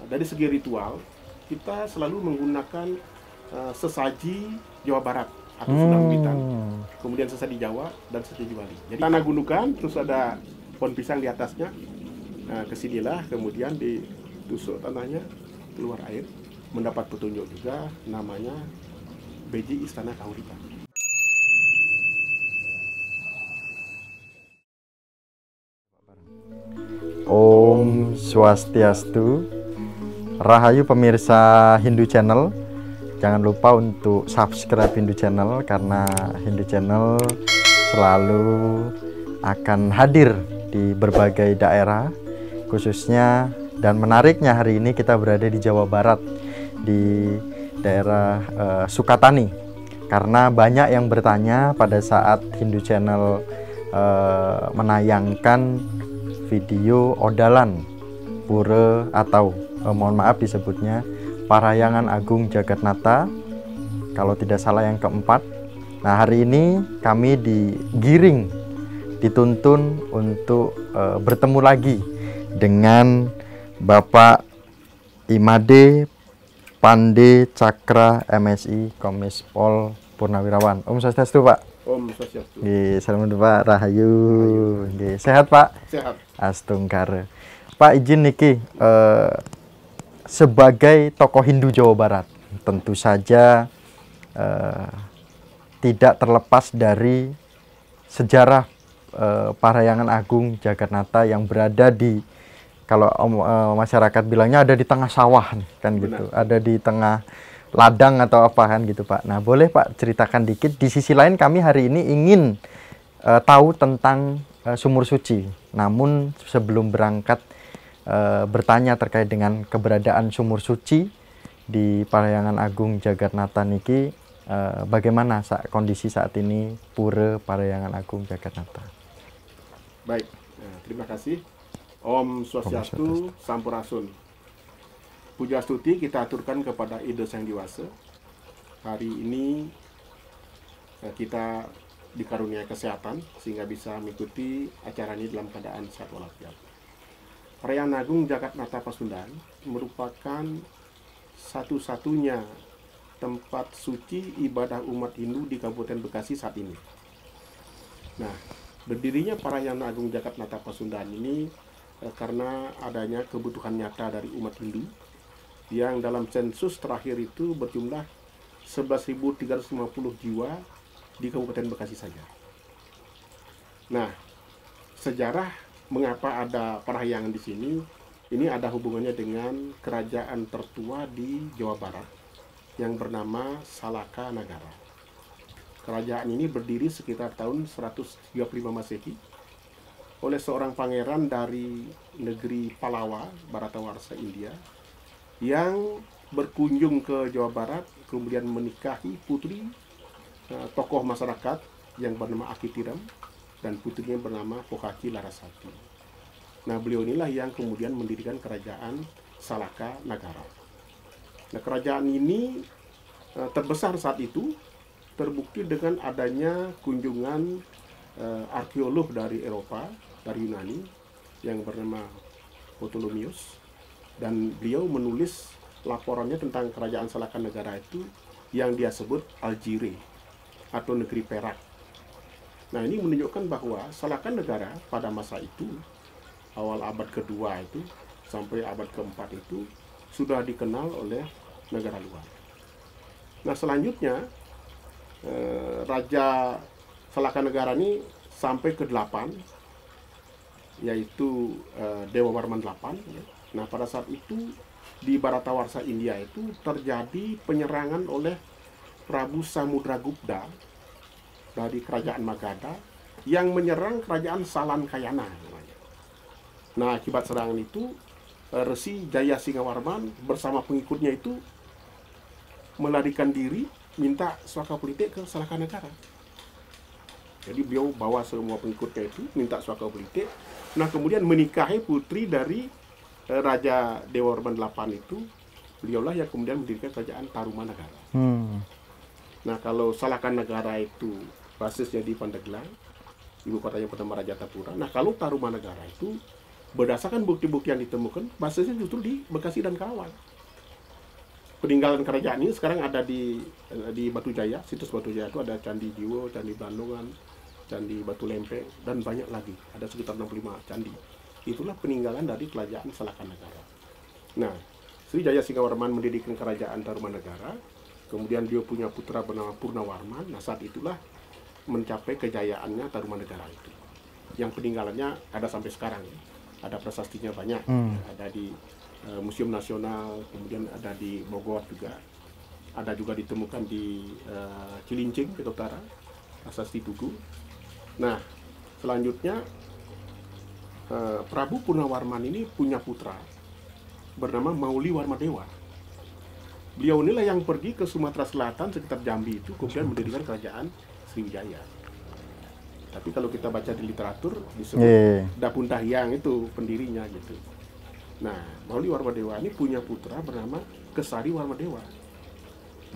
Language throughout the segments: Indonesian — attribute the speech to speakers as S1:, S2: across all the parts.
S1: dari segi ritual kita selalu menggunakan sesaji Jawa Barat atau Sunda Wiwitan, kemudian sesaji Jawa dan sesaji Bali. Jadi tanah gundukan, terus ada pohon pisang di atasnya. Nah, kesinilah kemudian ditusuk tanahnya, keluar air, mendapat petunjuk juga namanya Beji Istana Kahuripan.
S2: Om Swastiastu, Rahayu pemirsa Hindu Channel. Jangan lupa untuk subscribe Hindu Channel karena Hindu Channel selalu akan hadir di berbagai daerah, khususnya dan menariknya hari ini kita berada di Jawa Barat, di daerah Sukatani, karena banyak yang bertanya pada saat Hindu Channel menayangkan video odalan pura atau mohon maaf disebutnya Parahyangan Agung Jagatnata, kalau tidak salah yang keempat. Nah, hari ini kami digiring, dituntun untuk bertemu lagi dengan Bapak Imade Pande Cakra MSI Komis Pol Purnawirawan. Om Swastiastu, Pak.
S1: Om Swastiastu.
S2: Salam Pak, Rahayu. Sehat, Pak?
S1: Sehat.
S2: Astungkar. Pak, izin niki sebagai tokoh Hindu Jawa Barat, tentu saja tidak terlepas dari sejarah Parahyangan Agung Jagatnata yang berada di, kalau masyarakat bilangnya ada di tengah sawah kan gitu, ada di tengah ladang atau apa kan gitu, Pak. Nah, boleh Pak ceritakan dikit. Di sisi lain kami hari ini ingin tahu tentang sumur suci. Namun sebelum berangkat bertanya terkait dengan keberadaan sumur suci di Parahyangan Agung Jagatnata niki, bagaimana kondisi saat ini Pura Parahyangan Agung Jagatnata?
S1: Baik, terima kasih. Om Swastiastu, Sampurasun. Puja stuti kita aturkan kepada Ida Sang Diwasa. Hari ini kita dikaruniai kesehatan sehingga bisa mengikuti acara ini dalam keadaan sehat walafiat. Parahyangan Agung Jagatnata Pasundan merupakan satu-satunya tempat suci ibadah umat Hindu di Kabupaten Bekasi saat ini. Nah, berdirinya Parahyangan Agung Jagatnata Pasundan ini karena adanya kebutuhan nyata dari umat Hindu yang dalam sensus terakhir itu berjumlah 11.350 jiwa di Kabupaten Bekasi saja. Nah, sejarah mengapa ada parahyangan di sini, ini ada hubungannya dengan kerajaan tertua di Jawa Barat yang bernama Salaka Nagara. Kerajaan ini berdiri sekitar tahun 135 Masehi oleh seorang pangeran dari negeri Palawa, Bharatawarsha, India, yang berkunjung ke Jawa Barat, kemudian menikahi putri tokoh masyarakat yang bernama Akitiram dan putrinya bernama Pokaki Larasati. Nah, beliau inilah yang kemudian mendirikan kerajaan Salaka Nagara. Nah, kerajaan ini terbesar saat itu terbukti dengan adanya kunjungan arkeolog dari Eropa, dari Yunani, yang bernama Ptolemaeus, dan beliau menulis laporannya tentang kerajaan Salaka Nagara itu yang dia sebut Algire atau negeri perak. Nah, ini menunjukkan bahwa Salaka Nagara pada masa itu, awal abad kedua itu sampai abad keempat itu sudah dikenal oleh negara luar. Nah, selanjutnya Raja Salaka Nagara ini sampai ke-8, yaitu Dewa Warman 8. Ya. Nah, pada saat itu di Bharatawarsha India itu terjadi penyerangan oleh Prabu Samudragupta dari kerajaan Magadha yang menyerang kerajaan Salankayana. Nah, akibat serangan itu Resi Jaya Singawarman bersama pengikutnya itu melarikan diri, minta swakapolitik ke Salaka Nagara. Jadi beliau bawa semua pengikutnya itu minta swakapolitik. Nah, kemudian menikahi putri dari Raja Dewa Warman 8 itu. Beliaulah yang kemudian mendirikan kerajaan Tarumanagara. Nah, kalau Salaka Nagara itu basisnya di Pandeglang, ibu kotanya bernama Rajatapura. Nah, kalau Tarumanagara itu berdasarkan bukti-bukti yang ditemukan, basisnya justru di Bekasi dan Karawang. Peninggalan kerajaan ini sekarang ada di Batu Jaya, situs Batu Jaya itu ada Candi Jiwo, Candi Bandungan, Candi Batu Lempeng, dan banyak lagi, ada sekitar 65 candi. Itulah peninggalan dari kerajaan Selakanegara. Nah, Sri Jaya Singawarman mendirikan kerajaan Tarumanegara, kemudian dia punya putra bernama Purnawarman. Nah, saat itulah mencapai kejayaannya Tarumanegara itu, yang peninggalannya ada sampai sekarang. Ada prasastinya banyak, ada di Museum Nasional, kemudian ada di Bogor juga, ada juga ditemukan di Cilincing, Kota Utara, prasasti Tugu. Nah, selanjutnya Prabu Purnawarman ini punya putra bernama Mauli Warmadewa. Beliau inilah yang pergi ke Sumatera Selatan sekitar Jambi itu, kemudian mendirikan kerajaan Sriwijaya. Tapi kalau kita baca di literatur disebut Dapun Dahyang itu pendirinya gitu. Nah, Mauli Warmadewa ini punya putra bernama Kesari Warmadewa.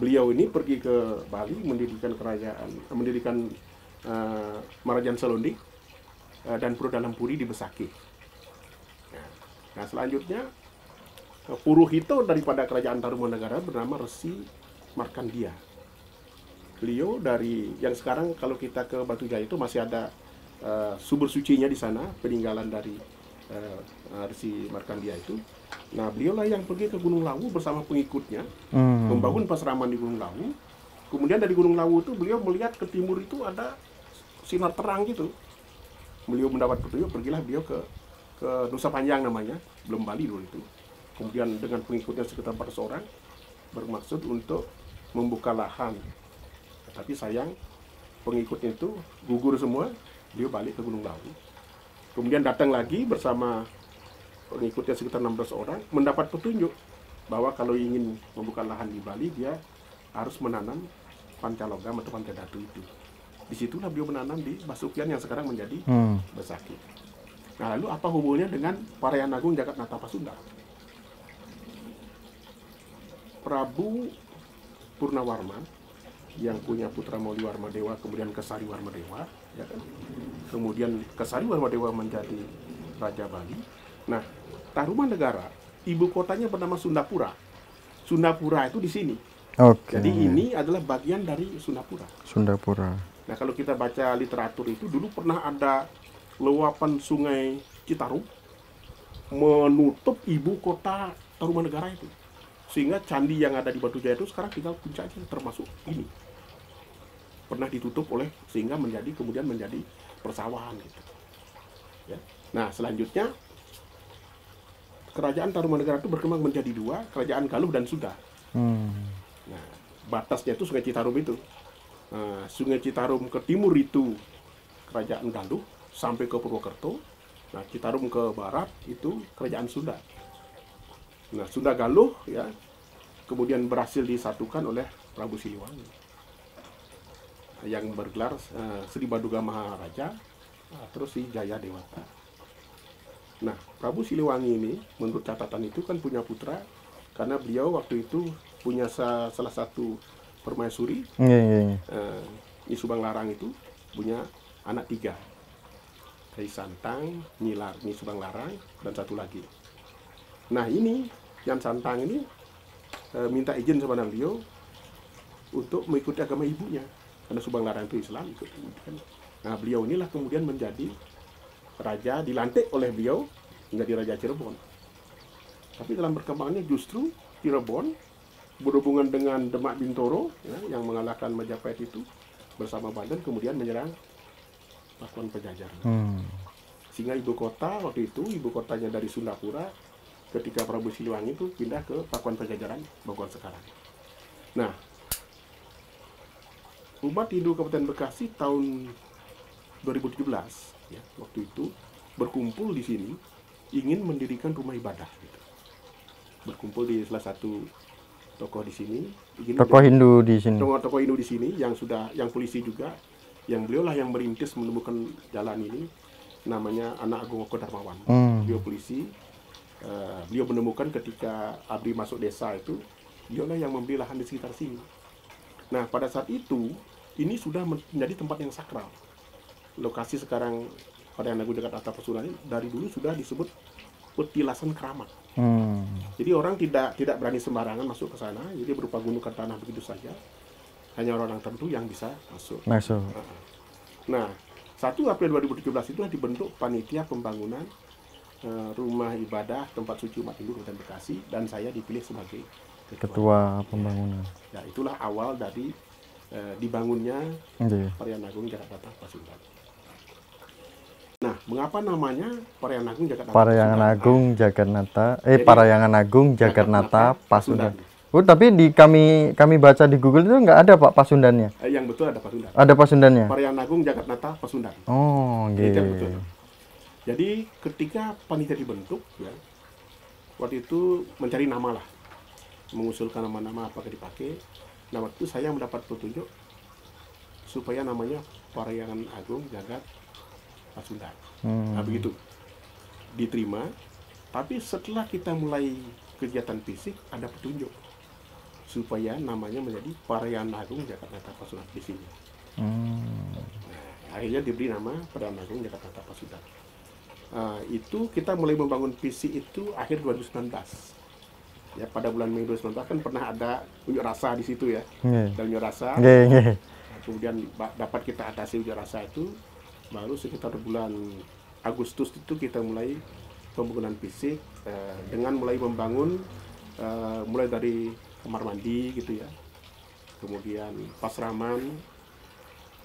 S1: Beliau ini pergi ke Bali mendirikan kerajaan, mendirikan Marajan Selonding dan Pura Dalampuri di Besaki. Nah, selanjutnya Puruhito daripada kerajaan Tarumanegara bernama Resi Markandia. Beliau dari yang sekarang kalau kita ke Batu Jaya itu masih ada sumber sucinya di sana, peninggalan dari Resi Markandia itu. Nah, beliaulah yang pergi ke Gunung Lawu bersama pengikutnya, membangun pasraman di Gunung Lawu. Kemudian dari Gunung Lawu itu beliau melihat ke timur itu ada sinar terang gitu. Beliau mendapat petunjuk, pergilah beliau ke Nusa Panjang namanya, belum Bali dulu itu. Kemudian dengan pengikutnya sekitar 400 orang bermaksud untuk membuka lahan. Tapi sayang pengikutnya itu gugur semua, beliau balik ke Gunung Lawu. Kemudian datang lagi bersama pengikutnya sekitar 16 orang, mendapat petunjuk bahwa kalau ingin membuka lahan di Bali, dia harus menanam pancalogam atau pancadatu itu. Disitulah beliau menanam di Basukian yang sekarang menjadi Besaki. Nah, lalu apa hubungannya dengan Parayan Agung Jagatnata Pasunda? Prabu Purnawarman yang punya putra Mauli Warmadewa, kemudian Kesari Warmadewa, ya kan? Kemudian Kesari Warmadewa menjadi Raja Bali. Nah, Tarumanegara, ibu kotanya bernama Sundapura. Sundapura itu di sini. Jadi ini adalah bagian dari Sundapura.
S2: Sundapura.
S1: Nah, kalau kita baca literatur itu dulu pernah ada luapan sungai Citarum menutup ibu kota Tarumanegara itu. Sehingga candi yang ada di Batu Jaya itu sekarang tinggal puncaknya termasuk ini. Pernah ditutup oleh sehingga kemudian menjadi persawahan gitu. Ya. Nah, selanjutnya kerajaan Tarumanegara itu berkembang menjadi dua, kerajaan Galuh dan Sunda. Nah, batasnya itu Sungai Citarum itu. Nah, Sungai Citarum ke timur itu kerajaan Galuh sampai ke Purwokerto. Nah, Citarum ke barat itu kerajaan Sunda. Nah, Sunda Galuh ya kemudian berhasil disatukan oleh Prabu Siliwangi yang bergelar Sri Baduga Maharaja, terus si Jaya Dewata. Nah, Prabu Siliwangi ini menurut catatan itu kan punya putra karena beliau waktu itu punya salah satu permaisuri, Nyi Subang Larang itu punya anak 3, Rai Santang, Nyi Subang Larang, dan satu lagi. Nah, ini Yan Santang ini minta izin kepada beliau untuk mengikuti agama ibunya karena Subang Larang itu Islam ikut. Nah, beliau inilah kemudian menjadi raja, dilantik oleh beliau menjadi Raja Cirebon. Tapi dalam perkembangannya justru Cirebon berhubungan dengan Demak Bintoro ya, yang mengalahkan Majapahit itu bersama Banten kemudian menyerang Pakuan Pajajaran. Sehingga ibu kota waktu itu, ibu kotanya dari Sundapura, ketika Prabu Siliwangi itu pindah ke Pakuan Pajajaran, Bogor sekarang. Nah, umat Hindu Kabupaten Bekasi tahun 2017, ya, waktu itu berkumpul di sini ingin mendirikan rumah ibadah. Gitu. Berkumpul di salah satu tokoh di sini.
S2: Tokoh Hindu di sini.
S1: Tokoh Hindu di sini yang polisi juga, yang beliau lah yang merintis menemukan jalan ini, namanya Anak Agung Oko Darmawan. Beliau polisi. Beliau menemukan ketika Abdi masuk desa itu, beliaulah yang membeli lahan di sekitar sini. Nah, pada saat itu, ini sudah menjadi tempat yang sakral. Lokasi sekarang Parahyangan Agung Jakarta Pasundan ini dari dulu sudah disebut petilasan keramat. Jadi orang tidak berani sembarangan masuk ke sana. Jadi berupa gundukan tanah begitu saja. Hanya orang tertentu yang bisa masuk. Nah, 1 April 2017 itulah dibentuk panitia pembangunan rumah ibadah tempat suci umat Hindu Kabupaten Bekasi, dan saya dipilih sebagai ketua
S2: pembangunan.
S1: Ya, itulah awal dari dibangunnya Parahyangan Agung Jakarta Pasundan. Nah, mengapa namanya Parahyangan Agung Jakarta
S2: Parahyangan Agung Jagatnata Parahyangan Agung Jagatnata Pasundan. Oh, tapi di kami baca di Google itu nggak ada Pak Pasundannya.
S1: Yang betul ada Pasundan.
S2: Ada Pasundannya.
S1: Parahyangan Agung Jagatnata Pasundan.
S2: Oh, gitu.
S1: Betul. Jadi ketika panitia dibentuk, ya, waktu itu mencari nama lah, mengusulkan nama-nama apakah dipakai. Nah, waktu itu saya mendapat petunjuk supaya namanya Parahyangan Agung Jagat Pasundan. Nah, begitu diterima. Tapi setelah kita mulai kegiatan fisik, ada petunjuk supaya namanya menjadi Parahyangan Agung Jakarta Pasundan di sini. Nah, akhirnya diberi nama Parahyangan Agung Jakarta Pasundan. Itu kita mulai membangun visi itu akhir 2019. Ya, pada bulan Mei 2019 kan pernah ada unjuk rasa di situ ya. Dan unjuk rasa. Kemudian dapat kita atasi unjuk rasa itu. Baru sekitar bulan Agustus itu kita mulai pembangunan fisik dengan mulai membangun mulai dari kamar mandi gitu ya, kemudian pasraman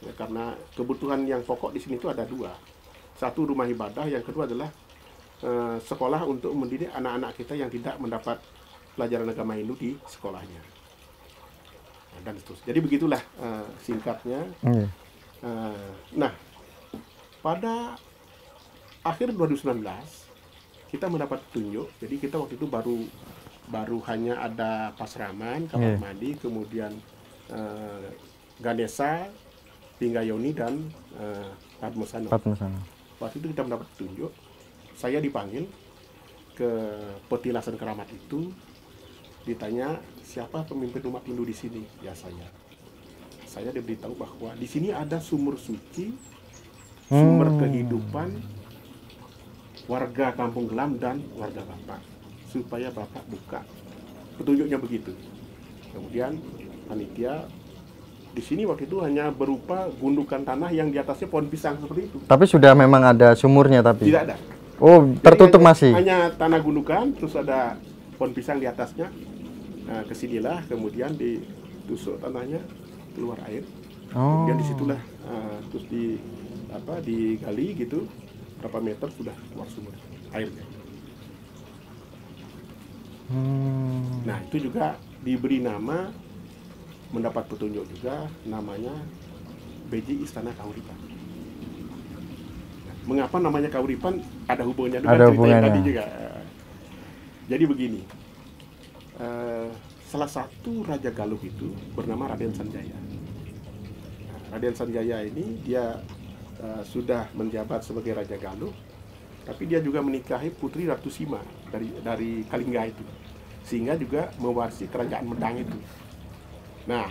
S1: ya, karena kebutuhan yang pokok di sini itu ada 2. 1 rumah ibadah, yang kedua adalah sekolah untuk mendidik anak-anak kita yang tidak mendapat pelajaran agama Hindu di sekolahnya. Dan seterusnya. Jadi begitulah singkatnya. Nah, pada akhir 2019 kita mendapat petunjuk. Jadi kita waktu itu baru hanya ada pasraman, kamar mandi, kemudian Ganesha, Pinggayoni, dan Padmasana. Waktu itu kita mendapat petunjuk. Saya dipanggil ke petilasan keramat itu, ditanya siapa pemimpin umat Hindu di sini. Ya, saya diberitahu bahwa di sini ada sumur suci, sumber kehidupan warga Kampung Gelam dan warga Bapak, supaya Bapak buka. Petunjuknya begitu. Kemudian panitia di sini waktu itu hanya berupa gundukan tanah yang di atasnya pohon pisang seperti itu. Tapi sudah memang ada sumurnya tapi? Tidak ada. Oh, tertutup. Jadi, masih? Hanya tanah gundukan, terus ada pohon pisang di atasnya. Nah, kesinilah kemudian ditusuk tanahnya, keluar air. Kemudian disitulah terus digali gitu, berapa meter sudah keluar sumur airnya. Nah, itu juga diberi nama, mendapat petunjuk juga, namanya Beji Istana Kauripan. Nah, mengapa namanya Kauripan? Ada hubungannya dengan cerita yang tadi juga. Jadi begini, salah satu Raja Galuh itu bernama Raden Sanjaya. Nah, Raden Sanjaya ini dia sudah menjabat sebagai Raja Galuh, tapi dia juga menikahi putri Ratu Sima dari Kalingga itu, sehingga juga mewarisi kerajaan Medang itu. Nah,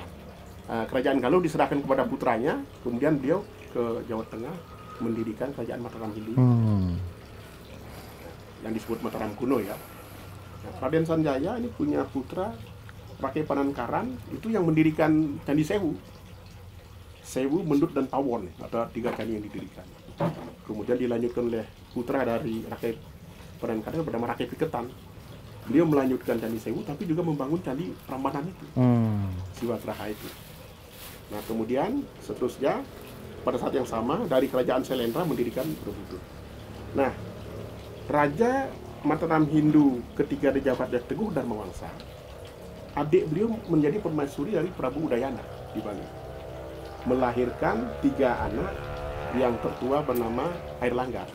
S1: kerajaan Galuh diserahkan kepada putranya, kemudian beliau ke Jawa Tengah mendirikan kerajaan Mataram Hindu yang disebut Mataram kuno ya. Nah, Raden Sanjaya ini punya putra Rakai Panangkaran itu yang mendirikan Candi Sewu, Mendut, dan Tawon. Ada 3 candi yang didirikan. Kemudian dilanjutkan oleh putra dari Rakai Panangkaran bernama Rakai Piketan. Beliau melanjutkan Candi Sewu, tapi juga membangun Candi Prambanan itu, Siwagraha itu. Nah, kemudian seterusnya pada saat yang sama dari Kerajaan Selendra mendirikan Borobudur. Nah, Raja Mataram Hindu ketika dijabat oleh Teguh Darmawangsa, adik beliau menjadi permaisuri dari Prabu Udayana di Bali, melahirkan 3 anak. Yang tertua bernama Airlangga.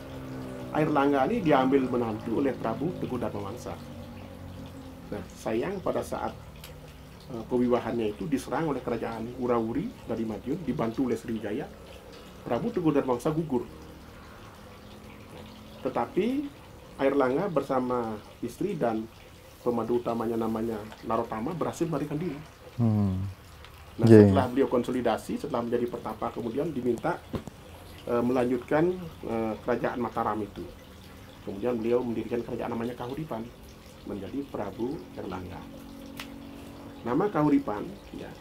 S1: Airlangga ini diambil menantu oleh Prabu Teguh Darmawangsa. Nah, sayang pada saat pewiwahannya itu diserang oleh kerajaan Wurawuri dari Madiun, dibantu oleh Sriwijaya. Prabu Teguh Darmawangsa gugur. Tetapi Airlangga bersama istri dan pemandu utamanya namanya Narotama berhasil melarikan diri. Nah, setelah beliau konsolidasi, setelah menjadi pertapa, kemudian diminta melanjutkan kerajaan Mataram itu. Kemudian beliau mendirikan kerajaan namanya Kahuripan, menjadi Prabu Erlangga. Nama Kahuripan ya,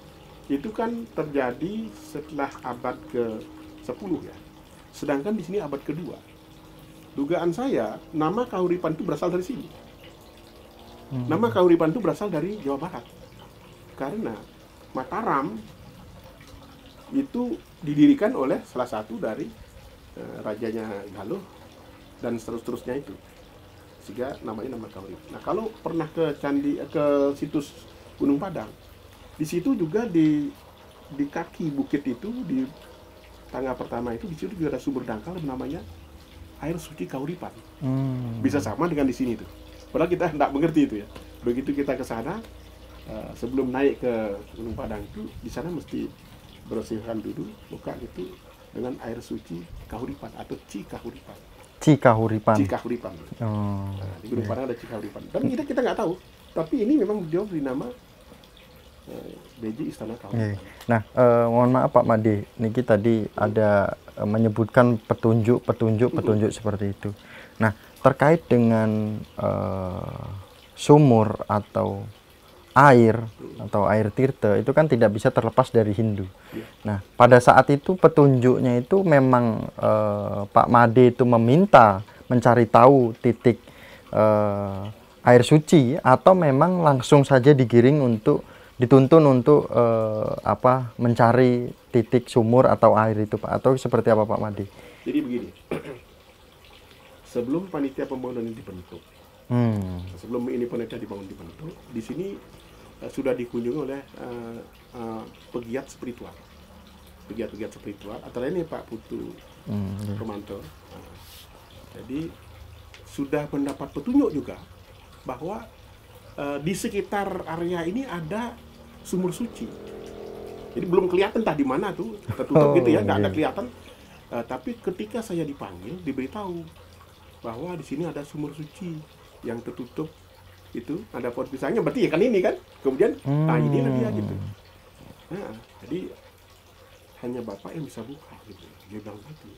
S1: itu kan terjadi setelah abad ke-10 ya. Sedangkan di sini abad kedua. Dugaan saya nama Kahuripan itu berasal dari sini. Nama Kahuripan itu berasal dari Jawa Barat. Karena Mataram itu didirikan oleh salah satu dari rajanya Galuh dan seterusnya itu, sehingga namanya nama Kahuripan. Nah, kalau pernah ke situs Gunung Padang, di situ juga di kaki bukit itu, di tangga pertama itu, di situ juga ada sumber dangkal namanya air suci Kahuripan. Bisa sama dengan di sini tuh. Padahal kita tidak mengerti itu ya. Begitu kita ke sana, sebelum naik ke Gunung Padang itu, di sana mesti bersihkan dulu muka itu dengan air suci Kahuripan atau Cikahuripan. Cikahuripan.
S2: Oh,
S1: Nah, di Gunung Padang ada Cikahuripan. Dan kita nggak tahu. Tapi ini memang dia beri nama Beji Istana Kahuripan.
S2: Nah, mohon maaf Pak Made, niki tadi ada menyebutkan petunjuk seperti itu. Nah, terkait dengan sumur atau air tirta itu kan tidak bisa terlepas dari Hindu. Nah, pada saat itu petunjuknya itu memang Pak Made itu mencari tahu titik air suci, atau memang langsung saja dituntun untuk mencari titik sumur atau air itu Pak, atau seperti apa Pak Made?
S1: Jadi begini, sebelum panitia pembangunan ini dibentuk, sebelum ini panitia dibentuk, di sini sudah dikunjungi oleh pegiat spiritual, antara ini Pak Putu Romanto. Jadi sudah mendapat petunjuk juga bahwa di sekitar area ini ada sumur suci. Jadi belum kelihatan entah di mana tuh, tertutup gitu ya, nggak ada kelihatan. Tapi ketika saya dipanggil, diberitahu bahwa di sini ada sumur suci yang tertutup. Itu ada pohon pisangnya, berarti ya kan ini kan. Kemudian inilah dia gitu. Nah, jadi hanya Bapak yang bisa buka gitu. Dia bilang gitu.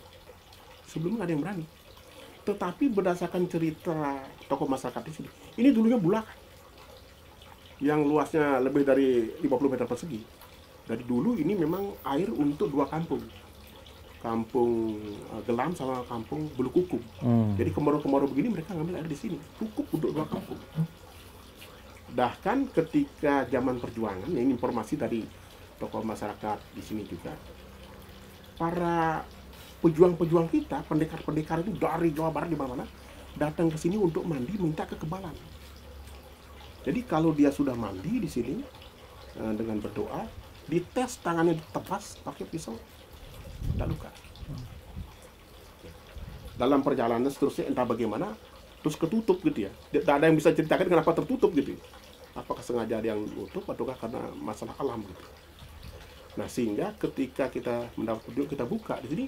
S1: Sebelumnya ada yang berani. Tetapi berdasarkan cerita tokoh masyarakat di sini, ini dulunya bulakan yang luasnya lebih dari 50 meter persegi. Dari dulu ini memang air untuk dua kampung, Kampung Gelam sama Kampung Bulukukum. Jadi kemarau-kemarau begini mereka ngambil air di sini, cukup untuk dua kampung. Bahkan ketika zaman perjuangan, ini informasi dari tokoh masyarakat di sini juga, para pejuang-pejuang kita, pendekar-pendekar itu dari Jawa Barat di mana-mana datang ke sini untuk mandi, minta kekebalan. Jadi kalau dia sudah mandi di sini dengan berdoa, dites tangannya ditepas pakai pisau, tidak luka. Dalam perjalanan seterusnya entah bagaimana, terus ketutup gitu ya. Tidak ada yang bisa ceritakan kenapa tertutup gitu. Apakah sengaja ada yang nutup ataukah karena masalah alam gitu. Nah, sehingga ketika kita mendapat petunjuk, kita buka di sini,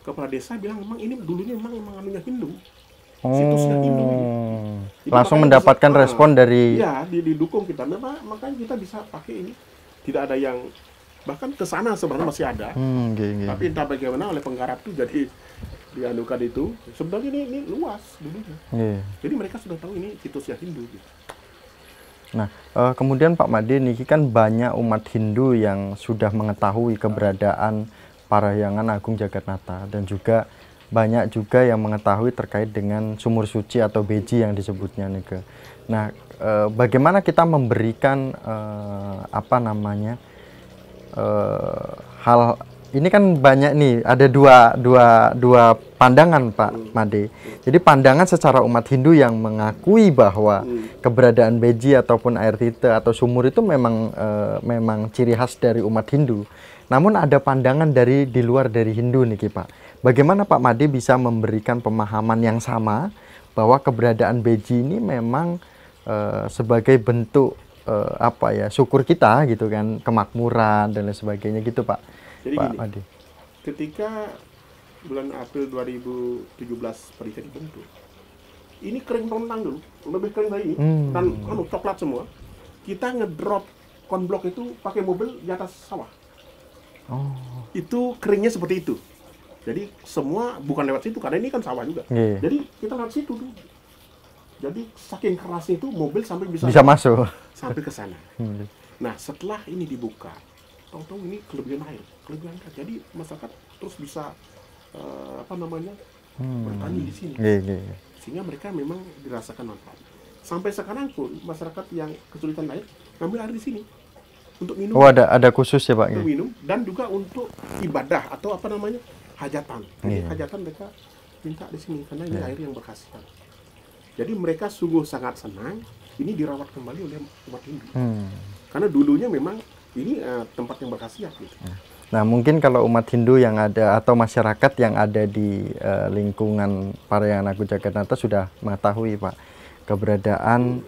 S1: kepala desa bilang memang ini dulunya memang anunya Hindu. Situsnya Hindu. Jadi
S2: langsung mendapatkan respon dari...
S1: Ya, didukung kita. Memang makanya kita bisa pakai ini. Tidak ada yang, bahkan ke sana sebenarnya masih ada. Tapi entah bagaimana oleh penggarap itu jadi dianukan itu. Sebenarnya ini luas dulunya. Jadi mereka sudah tahu ini situsnya Hindu gitu.
S2: Nah, kemudian Pak Made, ini kan banyak umat Hindu yang sudah mengetahui keberadaan Parahyangan Agung Jagatnata, dan juga banyak juga yang mengetahui terkait dengan sumur suci atau beji yang disebutnya Nike. Nah, bagaimana kita memberikan hal ini kan banyak nih, ada dua pandangan Pak Made. Jadi pandangan secara umat Hindu yang mengakui bahwa keberadaan beji ataupun air tirta atau sumur itu memang ciri khas dari umat Hindu. Namun ada pandangan dari di luar dari Hindu nih Pak. Bagaimana Pak Made bisa memberikan pemahaman yang sama bahwa keberadaan beji ini memang sebagai bentuk syukur kita gitu kan, kemakmuran dan lain sebagainya gitu Pak.
S1: Jadi
S2: Pak
S1: gini,
S2: Made,
S1: ketika bulan April 2017 panitia dibentuk, ini kering tontang dulu, lebih kering dari ini, dan coklat semua. Kita ngedrop konblok itu pakai mobil di atas sawah. Itu keringnya seperti itu. Jadi semua bukan lewat situ karena ini kan sawah juga.
S2: Iya.
S1: Jadi kita lewat situ tuh. Jadi saking kerasnya itu mobil sampai bisa
S2: masuk.
S1: sampai ke sana. Nah setelah ini dibuka, tahu-tahu ini kelebihan air. Jadi masyarakat terus bisa bertani di sini.
S2: Iya.
S1: Sehingga mereka memang dirasakan manfaat. Sampai sekarang pun masyarakat yang kesulitan air ngambil air di sini untuk minum.
S2: Oh, ada khusus ya Pak?
S1: Untuk minum dan juga untuk ibadah atau hajatan. Jadi hajatan mereka minta di sini karena ini air yang berkhasiat. Jadi mereka sungguh sangat senang ini dirawat kembali oleh umat Hindu. Karena dulunya memang ini tempat yang berkhasiat gitu.
S2: Nah, mungkin kalau umat Hindu yang ada atau masyarakat yang ada di lingkungan Parahyangan Agung Jagannatha sudah mengetahui Pak keberadaan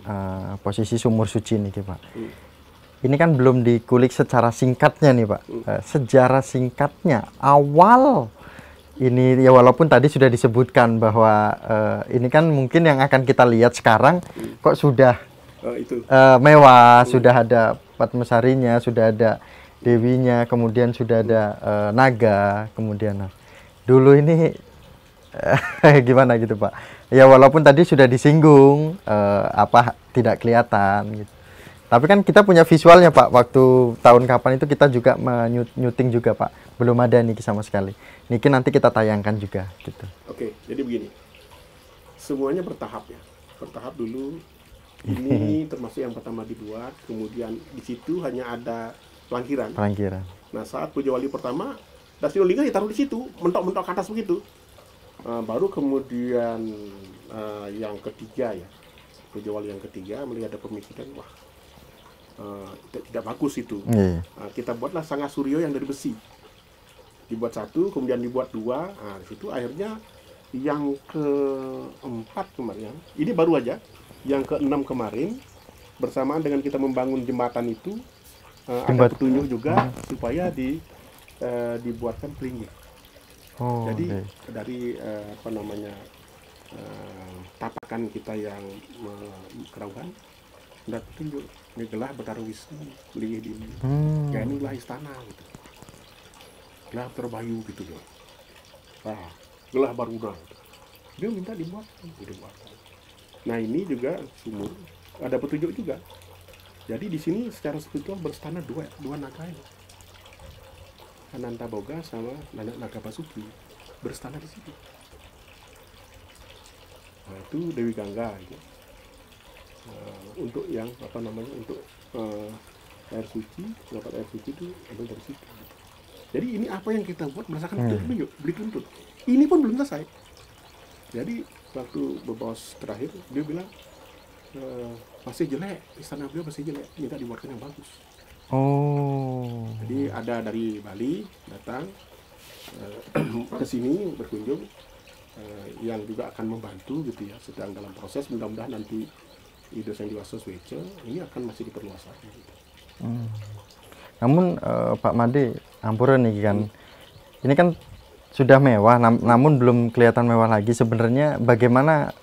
S2: posisi sumur suci ini Pak. Ini kan belum dikulik secara singkatnya nih Pak. Sejarah singkatnya awal ini ya, walaupun tadi sudah disebutkan bahwa ini kan mungkin yang akan kita lihat sekarang kok sudah mewah, sudah ada Padmasarinya, sudah ada dewinya, kemudian sudah ada naga, kemudian dulu ini gimana gitu Pak? Ya walaupun tadi sudah disinggung tidak kelihatan gitu. Tapi kan kita punya visualnya Pak, waktu tahun kapan itu kita juga menyuting juga Pak. Belum ada nih sama sekali. Niki nanti kita tayangkan juga gitu.
S1: Oke, jadi begini. Semuanya bertahap ya. Bertahap dulu. Ini termasuk yang pertama dibuat, kemudian di situ hanya ada pelangkiran. Nah, saat Puja Wali pertama, Dasio Lingga ditaruh di situ, mentok-mentok ke atas begitu. Baru kemudian yang ketiga ya. Puja Wali yang ketiga melihat ada pemikiran, wah tidak bagus itu. Kita buatlah Sangga Suryo yang dari besi. Dibuat satu, kemudian dibuat dua. Nah, di situ akhirnya yang keempat kemarin, ini baru aja, yang keenam kemarin, bersamaan dengan kita membangun jembatan itu, ada petunjuk juga supaya dibuatkan pelinggir. Jadi dari tapakan kita yang kerauhan, ada petunjuk. Ini gelah Betara Wisnu, pelinggir di ini. Ya inilah istana gitu. Gelah Terbayu gitu loh. Nah, gelah Baruda. Dia minta dibuatkan. Nah ini juga sumur, ada petunjuk juga. Jadi di sini secara spiritual berstana dua naga ini. Ananta Boga sama Naga Basuki berstana di situ. Nah, itu Dewi Gangga gitu. Untuk yang untuk air suci, dapat air suci itu ambil dari situ. Jadi ini apa yang kita buat berdasarkan petunjuk, beli tuntut. Ini pun belum selesai. Jadi waktu bos terakhir dia bilang masih jelek, istana beliau masih jelek, minta dibuatkan yang bagus. Jadi ada dari Bali datang ke sini berkunjung, yang juga akan membantu gitu ya, sedang dalam proses, mudah-mudahan nanti Ido Sang Diwasa Swece ini akan masih diperluas lagi.
S2: Namun Pak Made, ampura nih kan, ini kan sudah mewah, namun belum kelihatan mewah lagi. Sebenarnya bagaimana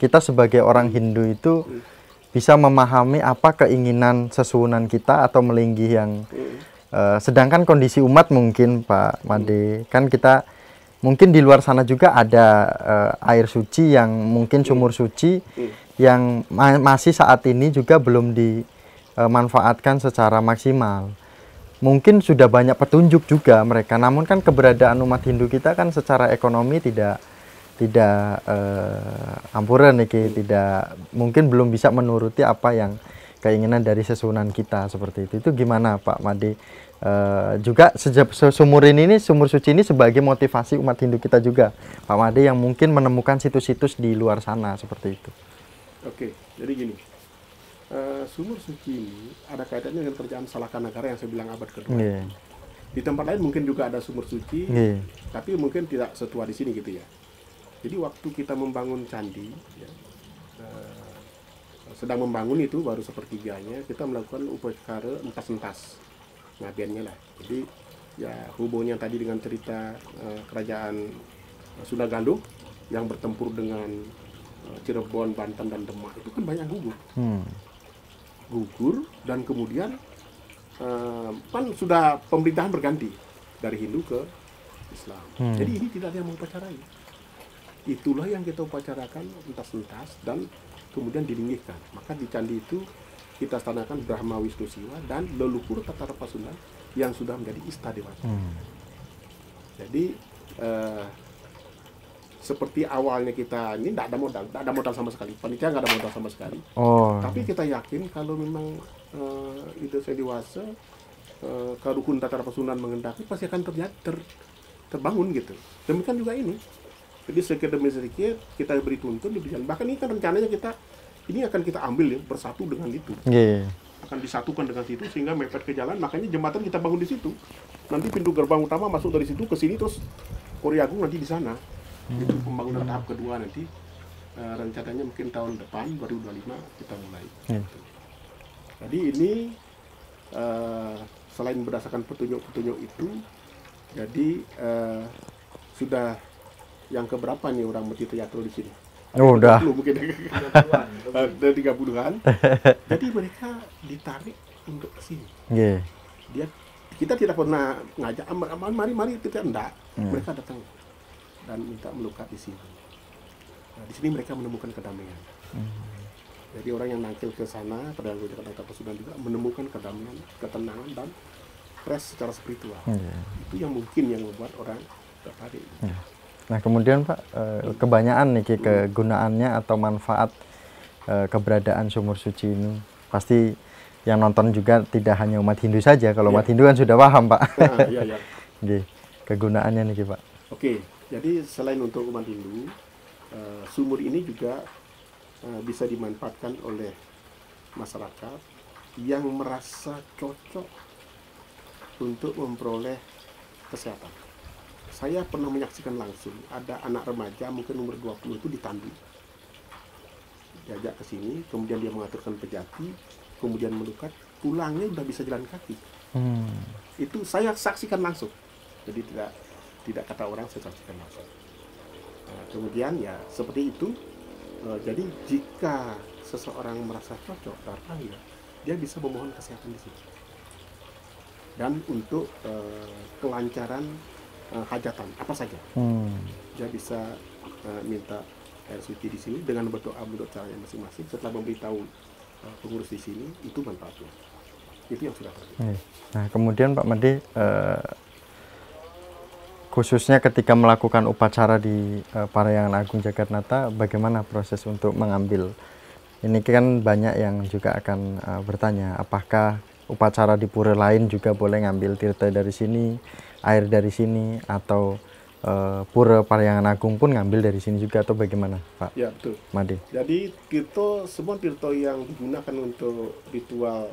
S2: kita sebagai orang Hindu itu bisa memahami apa keinginan sesuwunan kita atau melinggih yang sedangkan kondisi umat mungkin Pak Made, kan kita mungkin di luar sana juga ada air suci yang mungkin sumur suci yang masih saat ini juga belum dimanfaatkan secara maksimal. Mungkin sudah banyak petunjuk juga mereka, namun kan keberadaan umat Hindu kita kan secara ekonomi tidak ampuran nih, tidak mungkin belum bisa menuruti apa yang keinginan dari sesuwunan kita seperti itu. Itu gimana Pak Made? Juga sumur suci ini sebagai motivasi umat Hindu kita juga Pak Made, yang mungkin menemukan situs-situs di luar sana seperti itu.
S1: Oke, jadi gini, sumur suci ini ada kaitannya dengan kerajaan Salakanagara yang saya bilang abad kedua. Di tempat lain mungkin juga ada sumur suci, tapi mungkin tidak setua di sini gitu ya. Jadi waktu kita membangun candi, ya, sedang membangun itu baru sepertiganya, kita melakukan upacara entas-entas ngabiannya lah. Jadi ya hubungannya tadi dengan cerita kerajaan Sunda Galuh yang bertempur dengan Cirebon, Banten, dan Demak, itu kan banyak gugur dan kemudian kan sudah pemerintahan berganti dari Hindu ke Islam. Jadi ini tidak ada yang mengupacarai. Itulah yang kita upacarakan entas-entas dan kemudian dilinggihkan. Maka di candi itu kita stanakan Brahma Wisnu Siwa dan leluhur Tatara Pasundan yang sudah menjadi ista dewata. Jadi seperti awalnya kita ini tidak ada modal sama sekali. Panitia nggak ada modal sama sekali. Tapi kita yakin kalau memang Ida Sang Dewasa Karukun Tatara Pasundan mengendaki pasti akan terbangun gitu. Demikian juga ini. Jadi sedikit demi sedikit kita beri tuntun di jalan. Bahkan ini kan rencananya ini akan kita ambil ya bersatu dengan itu. Akan disatukan dengan situ sehingga mepet ke jalan. Makanya jembatan kita bangun di situ. Nanti pintu gerbang utama masuk dari situ ke sini terus Kori Agung nanti di sana. Itu pembangunan tahap kedua nanti rencananya mungkin tahun depan 2025 kita mulai. Jadi ini selain berdasarkan petunjuk-petunjuk itu, jadi sudah yang keberapa nih orang Metito Yatro di sini?
S2: Udah.
S1: Mungkin 30-an. Jadi mereka ditarik untuk ke sini. Kita tidak pernah ngajak, mari kita enggak. Mereka datang dan minta melukat di sini. Nah, di sini mereka menemukan kedamaian. Jadi orang yang nangkil ke sana pada Jakarta Pasundan juga menemukan kedamaian, ketenangan dan fresh secara spiritual. Itu yang mungkin yang membuat orang tertarik.
S2: Nah kemudian Pak, kebanyakan nih kegunaannya atau manfaat keberadaan sumur suci ini pasti yang nonton juga tidak hanya umat Hindu saja. Kalau umat Hindu kan sudah paham Pak. Kegunaannya nih Pak.
S1: Oke. Jadi selain untuk umat Hindu, sumur ini juga bisa dimanfaatkan oleh masyarakat yang merasa cocok untuk memperoleh kesehatan. Saya pernah menyaksikan langsung ada anak remaja mungkin umur 20 itu ditandu. Diajak ke sini, kemudian dia mengaturkan pejati, kemudian melukat, pulangnya udah bisa jalan kaki. Itu saya saksikan langsung. Jadi tidak kata orang, saya saksikan langsung. Kemudian ya seperti itu. Jadi jika seseorang merasa cocok datang ya, dia bisa memohon kesehatan di sini. Dan untuk kelancaran hajatan apa saja, dia bisa minta air suci di sini dengan berdoa menurut caranya masing-masing. Setelah memberitahu pengurus di sini, itu manfaatnya. Itu yang sudah terjadi.
S2: Nah kemudian Pak Made, khususnya ketika melakukan upacara di Parahyangan Agung Jagatnata, bagaimana proses untuk mengambil? Ini kan banyak yang juga akan bertanya, apakah upacara di pura lain juga boleh ngambil tirta dari sini, air dari sini, atau pura Parahyangan Agung pun ngambil dari sini juga, atau bagaimana Pak?
S1: Ya betul.
S2: Made.
S1: Jadi semua tirta yang digunakan untuk ritual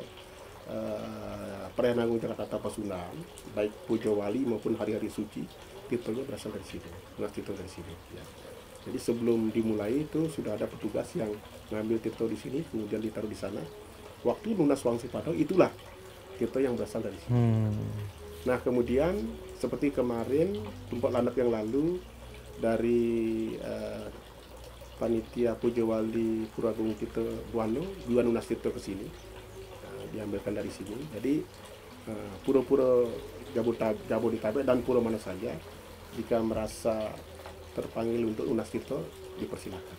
S1: Parahyangan Agung Jakarta Pasundan, baik puja wali maupun hari-hari suci, tirtonya berasal dari sini, tirto dari sini. Ya. Jadi sebelum dimulai itu sudah ada petugas yang mengambil tirto di sini, kemudian ditaruh di sana. Waktu lunas Wangsi Padau, itulah tirto yang berasal dari sini. Nah kemudian seperti kemarin Tumpok Landap yang lalu dari panitia puja wali Pura Agung Tirto Buano Lunas Tirto ke sini, diambilkan dari sini. Jadi pura-pura Jabodetabek dan pura mana saja jika merasa terpanggil untuk lunas tirto dipersilakan.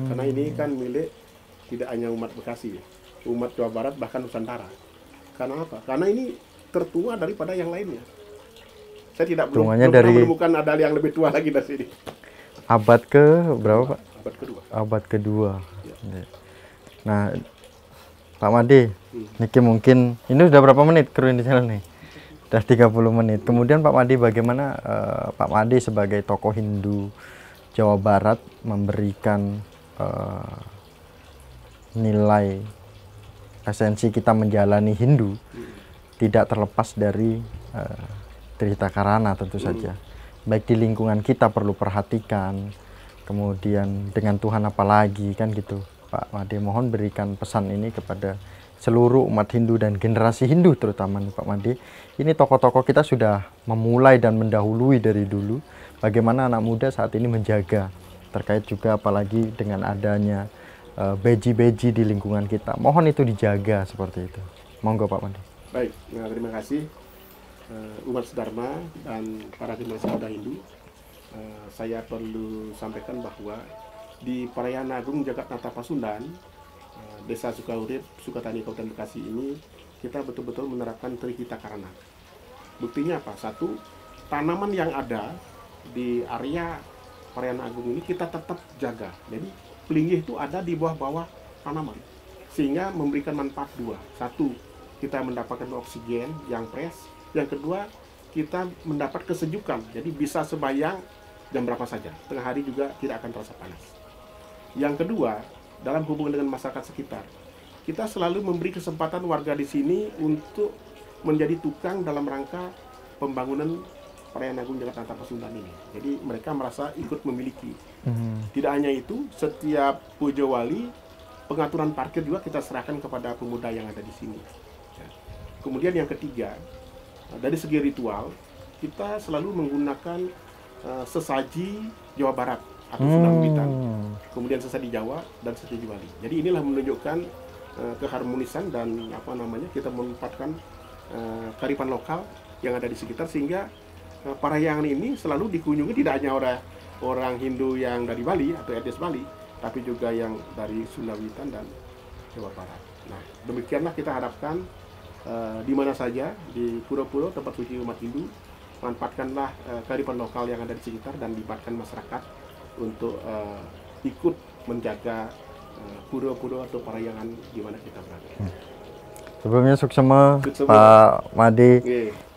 S1: Karena ini kan milik tidak hanya umat Bekasi, umat Jawa Barat bahkan Nusantara. Karena apa? Karena ini tertua daripada yang lainnya. Saya belum pernah menemukan ada yang lebih tua lagi dari sini.
S2: Abad ke berapa Pak?
S1: Abad kedua.
S2: Abad kedua. Ya. Nah Pak Made, niki mungkin ini udah berapa menit kru di channel nih? Udah 30 menit. Kemudian Pak Made, bagaimana Pak Made sebagai tokoh Hindu Jawa Barat memberikan nilai esensi kita menjalani Hindu tidak terlepas dari Trita Karana tentu saja. Baik di lingkungan kita perlu perhatikan, kemudian dengan Tuhan apalagi kan gitu. Pak Made, mohon berikan pesan ini kepada seluruh umat Hindu dan generasi Hindu terutama nih Pak Made. Ini tokoh-tokoh kita sudah memulai dan mendahului dari dulu. Bagaimana anak muda saat ini menjaga, terkait juga apalagi dengan adanya beji-beji di lingkungan kita. Mohon itu dijaga seperti itu. Monggo Pak Made.
S1: Baik, nah terima kasih. umat Dharma dan para generasi muda Hindu, saya perlu sampaikan bahwa di Perayaan Agung Jagatnata Pasundan, Desa Sukaurip, Sukatani, Kabupaten Bekasi ini, kita betul-betul menerapkan Trihita Karana. Buktinya apa? Satu, tanaman yang ada di area Perayaan Agung ini kita tetap jaga. Jadi pelinggih itu ada di bawah-bawah tanaman, sehingga memberikan manfaat dua. Satu, kita mendapatkan oksigen yang fresh. Yang kedua, kita mendapat kesejukan. Jadi bisa sembahyang jam berapa saja. Tengah hari juga tidak akan terasa panas. Yang kedua, dalam hubungan dengan masyarakat sekitar, kita selalu memberi kesempatan warga di sini untuk menjadi tukang dalam rangka pembangunan Perayaan Agung Jagatnata Pasundan ini. Jadi mereka merasa ikut memiliki. Tidak hanya itu, setiap puja wali, pengaturan parkir juga kita serahkan kepada pemuda yang ada di sini. Kemudian yang ketiga, dari segi ritual, kita selalu menggunakan sesaji Jawa Barat atau Sunda Wiwitan, kemudian sesaji Jawa dan sesaji Bali. Jadi inilah menunjukkan keharmonisan dan kita memanfaatkan kearifan lokal yang ada di sekitar, sehingga perayaan ini selalu dikunjungi tidak hanya orang Hindu yang dari Bali atau etnis Bali, tapi juga yang dari Sunda Wiwitan dan Jawa Barat. Nah, demikianlah kita harapkan di mana saja di pura-pura tempat suci umat Hindu, manfaatkanlah kearifan lokal yang ada di sekitar dan libatkan masyarakat untuk ikut menjaga pura-pura atau perayaan di mana kita berada.
S2: Sebelumnya suksema Pak Made.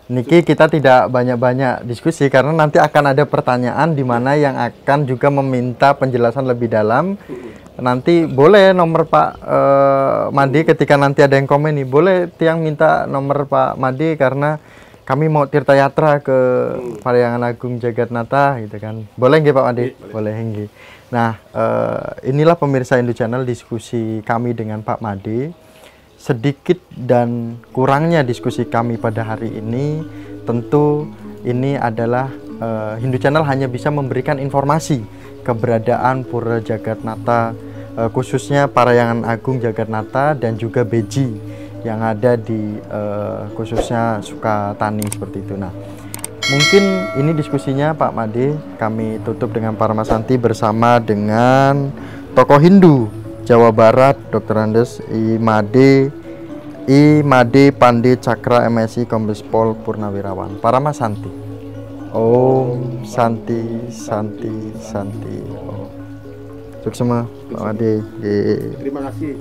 S2: Niki kita tidak banyak-banyak diskusi karena nanti akan ada pertanyaan di mana yang akan juga meminta penjelasan lebih dalam. Nanti boleh nomor Pak Made ketika nanti ada yang komen nih, boleh tiang minta nomor Pak Made karena kami mau tirta yatra ke Perayaan Agung Jagatnata gitu kan. Boleh nggih Pak Made? Boleh nggih. Nah, inilah pemirsa Hindu Channel diskusi kami dengan Pak Made. Sedikit dan kurangnya diskusi kami pada hari ini, tentu ini adalah Hindu Channel hanya bisa memberikan informasi keberadaan Pura Jagatnata, khususnya Perayaan Agung Jagatnata dan juga Beji yang ada di khususnya Sukatani seperti itu. Nah, mungkin ini diskusinya Pak Made, kami tutup dengan Paramasanti bersama dengan tokoh Hindu Jawa Barat, Dr. Andes I Made Pande Cakra MSI Kombes Pol Purnawirawan. Paramasanti. Om Santi Santi Santi. Om. Suksema Pak Made.
S1: Terima kasih.